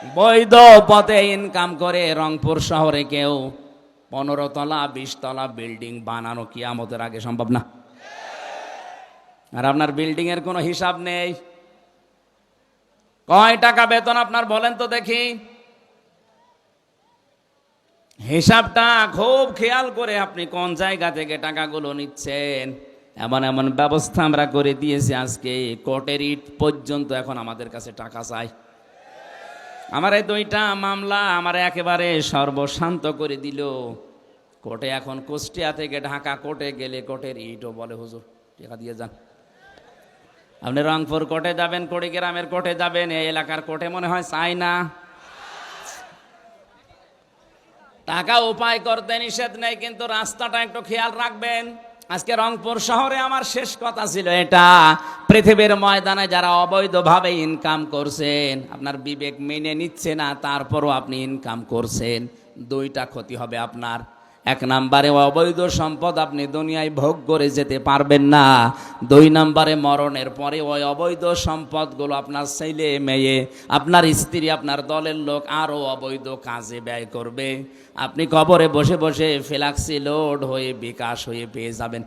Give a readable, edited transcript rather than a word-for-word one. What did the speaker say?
বৈধ পথে ইনকাম করে রংপুর শহরে কেউ 15 তলা 20 তলা বিল্ডিং বানানো কিয়ামতের আগে সম্ভব না। আর আপনার বিল্ডিং এর কোনো হিসাব নেই। কয় টাকা বেতন আপনার বলেন তো দেখি? হিসাবটা খুব খেয়াল করে আপনি কোন জায়গা থেকে টাকাগুলো নিচ্ছেন। এমন এমন ব্যবস্থা আমরা করে দিয়েছি, আজকে কোর্টের ইট পর্যন্ত এখন আমাদের কাছে টাকা চাই। আমার এই 2টা মামলা আমার একেবারে সর্বশান্ত করে দিল। কোর্টে এখন কুষ্টিয়া থেকে ঢাকা কোর্টে গেলে কোর্টের ইটও বলে হুজুর টাকা দিয়ে যান। আপনি রংপুর কোর্টে যাবেন, কুড়িগ্রামের কোর্টে যাবেন, এই এলাকার কোর্টে মনে হয় চাই না। টাকা উপায় করতে নিষেধ নেই, কিন্তু রাস্তাটা একটু খেয়াল রাখবেন। আজকে রংপুর শহরে আমার শেষ কথা ছিল এটা, পৃথিবীর ময়দানে যারা অবৈধভাবে ইনকাম করছেন, আপনার বিবেক মেনে নিচ্ছে না, তারপরও আপনি ইনকাম করছেন, 2টা ক্ষতি হবে আপনার। 1 নম্বরে অবৈধ সম্পদ আপনি দুনিয়ায় ভোগ করে যেতে পারবেন না। 2 নম্বরে মরণের পরে ওই অবৈধ সম্পদগুলো আপনার ছেলে মেয়ে, আপনার স্ত্রী, আপনার দলের লোক আরও অবৈধ কাজে ব্যয় করবে। আপনি কবরে বসে বসে ফ্ল্যাক্সি লোড হয়ে বিকাশ হয়ে পেয়ে যাবেন।